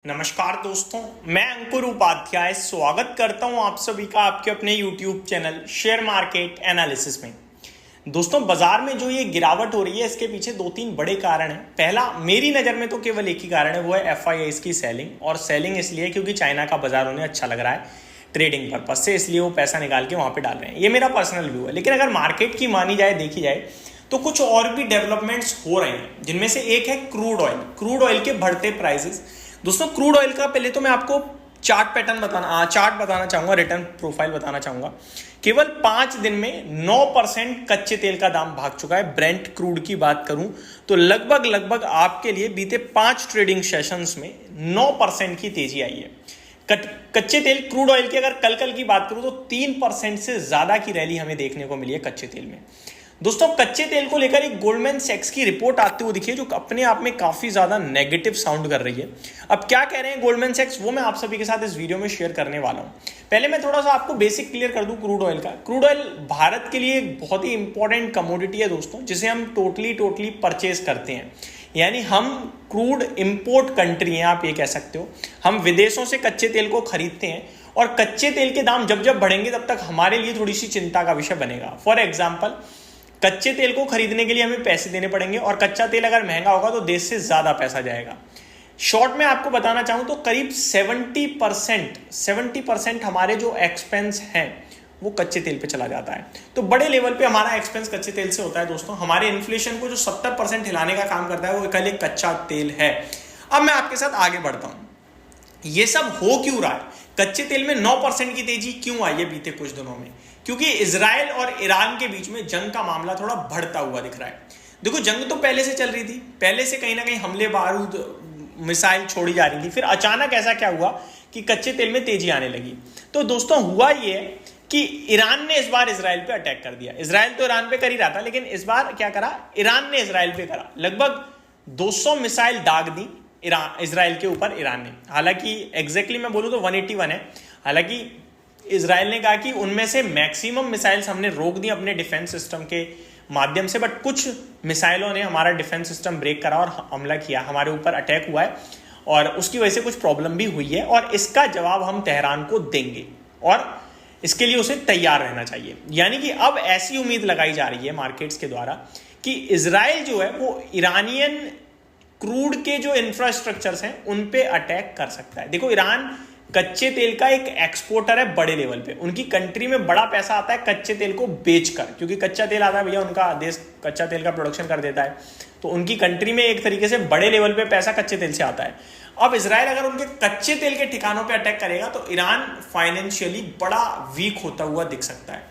नमस्कार दोस्तों, मैं अंकुर उपाध्याय स्वागत करता हूं आप सभी का आपके अपने YouTube channel share market analysis में। दोस्तों, बाजार में जो ये गिरावट हो रही है इसके पीछे दो तीन बड़े कारण हैं। पहला, मेरी नज़र में तो केवल एक ही कारण है, वो है FIIs की सेलिंग। और सेलिंग इसलिए क्योंकि चाइना का बाजार उन्हें अच्छा लग रहा है ट्रेडिंग पर्पज से, इसलिए वो पैसा निकाल के वहाँ पर डाल रहे हैं। ये मेरा पर्सनल व्यू है। लेकिन अगर मार्केट की मानी जाए, देखी जाए, तो कुछ और भी डेवलपमेंट्स हो रहे हैं, जिनमें से एक है क्रूड ऑयल। क्रूड ऑयल के बढ़ते प्राइसेस। दोस्तों, क्रूड ऑयल का पहले तो मैं आपको चार्ट बताना चाहूंगा, रिटर्न प्रोफाइल बताना चाहूंगा। केवल 5 दिन में 9% कच्चे तेल का दाम भाग चुका है। ब्रेंट क्रूड की बात करूं तो लगभग आपके लिए बीते 5 ट्रेडिंग सेशंस में 9% की तेजी आई है। कच्चे तेल क्रूड ऑयल की अगर कल की बात करूं तो 3% से ज्यादा की रैली हमें देखने को मिली है कच्चे तेल में। दोस्तों, कच्चे तेल को लेकर एक गोल्डमैन सैक्स की रिपोर्ट आते हुए दिखी है, जो अपने आप में काफी ज्यादा नेगेटिव साउंड कर रही है। अब क्या कह रहे हैं गोल्डमैन सैक्स, वो मैं आप सभी के साथ इस वीडियो में शेयर करने वाला हूं। पहले मैं थोड़ा सा आपको बेसिक क्लियर कर दूं क्रूड ऑयल का। क्रूड ऑयल भारत के लिए एक बहुत ही इंपॉर्टेंट कमोडिटी है दोस्तों, जिसे हम टोटली परचेज करते हैं। यानी हम क्रूड इंपोर्ट कंट्री हैं, आप ये कह सकते हो। हम विदेशों से कच्चे तेल को खरीदते हैं और कच्चे तेल के दाम जब बढ़ेंगे तब तक हमारे लिए थोड़ी सी चिंता का विषय बनेगा। फॉर एग्जाम्पल, कच्चे तेल को खरीदने के लिए हमें पैसे देने पड़ेंगे और कच्चा तेल अगर महंगा होगा तो देश से ज्यादा पैसा जाएगा। शॉर्ट में आपको बताना चाहूं तो करीब 70% हमारे जो एक्सपेंस हैं वो कच्चे तेल पे चला जाता है। तो बड़े लेवल पे हमारा एक्सपेंस कच्चे तेल से होता है दोस्तों। हमारे इन्फ्लेशन को जो 70% हिलाने का काम करता है वो कल एक कच्चा तेल है। अब मैं आपके साथ आगे बढ़ता हूं, ये सब हो क्यों रहा है, कच्चे तेल में 9% की तेजी क्यों आई है बीते कुछ दिनों में? क्योंकि इजराइल और ईरान के बीच में जंग का मामला थोड़ा बढ़ता हुआ दिख रहा है। देखो, जंग तो पहले से चल रही थी, पहले से कहीं ना कहीं हमले बारूद मिसाइल छोड़ी जा रही थी। फिर अचानक ऐसा क्या हुआ कि कच्चे तेल में तेजी आने लगी। तो दोस्तों, हुआ ये कि ईरान ने इस बार इजराइल पे अटैक कर दिया। इजराइल तो ईरान पे कर ही रहा था, लेकिन इस बार क्या करा, ईरान ने इजराइल पे करा। लगभग 200 मिसाइल दाग दी इजराइल के ऊपर ईरान ने। हालांकि एग्जैक्टली मैं बोलूं तो 181 है। हालांकि इजराइल ने कहा कि उनमें से मैक्सिमम मिसाइल्स हमने रोक दी अपने डिफेंस सिस्टम के माध्यम से, बट कुछ मिसाइलों ने हमारा डिफेंस सिस्टम ब्रेक करा और हमला किया, हमारे ऊपर अटैक हुआ है और उसकी वजह से कुछ प्रॉब्लम भी हुई है और इसका जवाब हम तेहरान को देंगे और इसके लिए उसे तैयार रहना चाहिए। यानी कि अब ऐसी उम्मीद लगाई जा रही है मार्केट्स के द्वारा कि इजराइल जो है वो ईरानियन क्रूड के जो इंफ्रास्ट्रक्चर्स हैं उन पे अटैक कर सकता है। देखो, ईरान कच्चे तेल का एक एक्सपोर्टर है बड़े लेवल पे। उनकी कंट्री में बड़ा पैसा आता है कच्चे तेल को बेचकर, क्योंकि कच्चा तेल आता है भैया, उनका देश कच्चा तेल का प्रोडक्शन कर देता है। तो उनकी कंट्री में एक तरीके से बड़े लेवल पे पैसा कच्चे तेल से आता है। अब इजराइल अगर उनके कच्चे तेल के ठिकानों पे अटैक करेगा तो ईरान फाइनेंशियली बड़ा वीक होता हुआ दिख सकता है।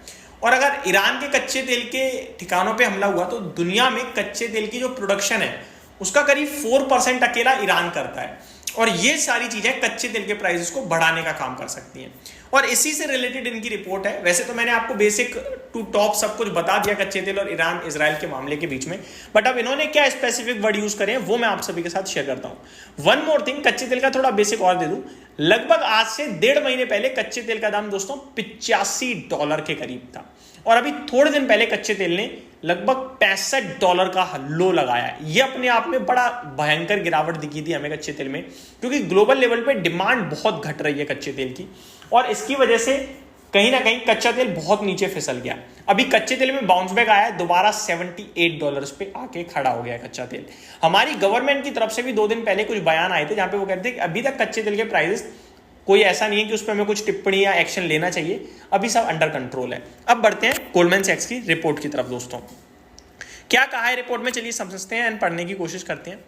और अगर ईरान के कच्चे तेल के ठिकानों पे हमला हुआ तो दुनिया में कच्चे तेल की जो प्रोडक्शन है उसका करीब 4% अकेला ईरान करता है। और ये सारी चीजें कच्चे तेल के प्राइसेस को बढ़ाने का काम कर सकती हैं। और इसी से रिलेटेड इनकी रिपोर्ट है। वैसे तो मैंने आपको बेसिक टू टॉप सब कुछ बता दिया कच्चे तेल और ईरान इजराइल के मामले के बीच में, बट अब इन्होंने क्या स्पेसिफिक वर्ड यूज करे हैं वो मैं आप सभी के साथ शेयर करता हूं। वन मोर थिंग, कच्चे तेल का थोड़ा बेसिक और दे दूं। लगभग आज से 1.5 महीने पहले कच्चे तेल का दाम दोस्तों $85 के करीब था और अभी थोड़े दिन पहले कच्चे तेल ने लगभग $65 का लो लगाया है। यह अपने आप में बड़ा भयंकर गिरावट दिखी थी हमें कच्चे तेल में, क्योंकि ग्लोबल लेवल पे डिमांड बहुत घट रही है कच्चे तेल की और इसकी वजह से कहीं ना कहीं कच्चा तेल बहुत नीचे फिसल गया। अभी कच्चे तेल में बाउंस बैक आया है, दोबारा $78 पे आके खड़ा हो गया कच्चा तेल। हमारी गवर्नमेंट की तरफ से भी 2 दिन पहले कुछ बयान आए थे जहां पे वो कहते थे कि अभी तक कच्चे तेल के प्राइसेस कोई ऐसा नहीं है कि उस पर हमें कुछ टिप्पणी या एक्शन लेना चाहिए, अभी सब अंडर कंट्रोल है। अब बढ़ते हैं गोल्डमैन सैक्स की रिपोर्ट की तरफ। दोस्तों, क्या कहा है रिपोर्ट में, चलिए समझते हैं एंड पढ़ने की कोशिश करते हैं।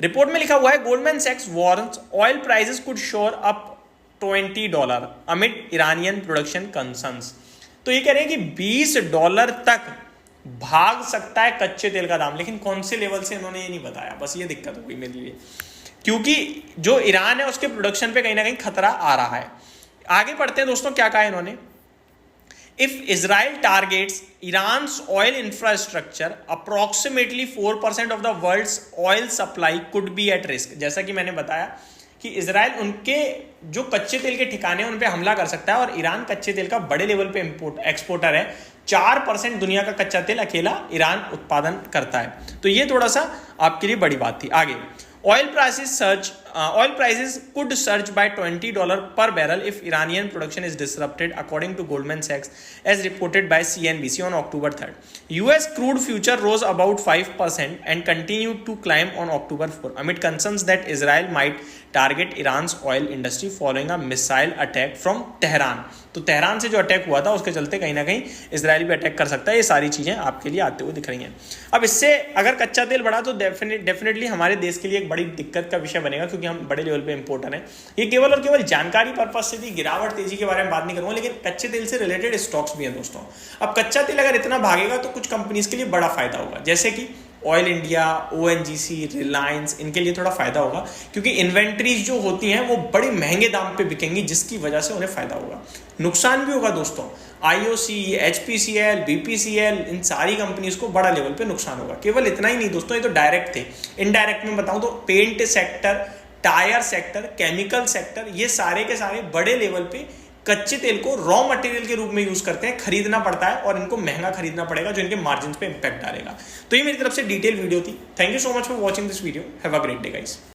रिपोर्ट में लिखा हुआ है, गोल्डमैन सैक्स warns oil prices could soar up $20 amid Iranian production concerns. तो ये कह रहे हैं कि $20 तक भाग सकता है कच्चे तेल का दाम, लेकिन कौन से लेवल से इन्होंने ये नहीं बताया। बस ये दिक्कत हो गई मेरे लिए, क्योंकि जो ईरान है उसके प्रोडक्शन पे कहीं ना कहीं खतरा आ रहा है। आगे पढ़ते हैं दोस्तों, क्या कहा इन्होंने। If Israel targets Iran's oil infrastructure, approximately 4% of the world's oil supply could be at risk. जैसा कि मैंने बताया कि इजराइल उनके जो कच्चे तेल के ठिकाने हैं उन पे हमला कर सकता है और ईरान कच्चे तेल का बड़े लेवल पे एक्सपोर्टर है। 4% दुनिया का कच्चा तेल अकेला ईरान उत्पादन करता है। तो ये थोड़ा सा आपके लिए बड़ी बात थी। आगे, oil prices surge oil prices could surge by $20 per barrel if Iranian production is disrupted, according to Goldman Sachs, as reported by CNBC on October 3rd. US crude future rose about 5% and continued to climb on October 4 amid concerns that Israel might target Iran's oil industry following a missile attack from Tehran. तो Tehran से जो attack हुआ था उसके चलते कहीं ना कहीं इजराइल भी अटैक कर सकता है। ये सारी चीज़ें आपके लिए आते हुए दिख रही हैं। अब इससे अगर कच्चा तेल बढ़ा तो डेफिनेटली हमारे देश के लिए एक बड़ी दिक्कत का विषय बनेगा, क्योंकि हम बड़े लेवल पे इंपोर्टर हैं। ये केवल और केवल जानकारी पर्पज से थी, गिरावट तेजी के बारे में बात नहीं करूँगा, लेकिन कच्चे तेल से रिलेटेड स्टॉक्स भी हैं दोस्तों। अब कच्चा तेल अगर इतना भागेगा तो कुछ कंपनीज के लिए बड़ा फायदा होगा, जैसे कि ऑयल इंडिया, ONGC, रिलायंस, इनके लिए थोड़ा फायदा होगा, क्योंकि इन्वेंट्रीज जो होती हैं वो बड़े महंगे दाम पे बिकेंगी, जिसकी वजह से उन्हें फायदा होगा। नुकसान भी होगा दोस्तों, IOC, HPCL, BPCL, इन सारी कंपनीज को बड़ा लेवल पे नुकसान होगा। केवल इतना ही नहीं दोस्तों, ये तो डायरेक्ट थे। इनडायरेक्ट में बताऊं तो paint sector, tyre sector, chemical sector, ये सारे के सारे बड़े लेवल पे कच्चे तेल को रॉ मटेरियल के रूप में यूज करते हैं, खरीदना पड़ता है और इनको महंगा खरीदना पड़ेगा, जो इनके मार्जिन पे इंपैक्ट डालेगा। तो ये मेरी तरफ से डिटेल वीडियो थी। Thank you so much for watching this video. Have a great day guys.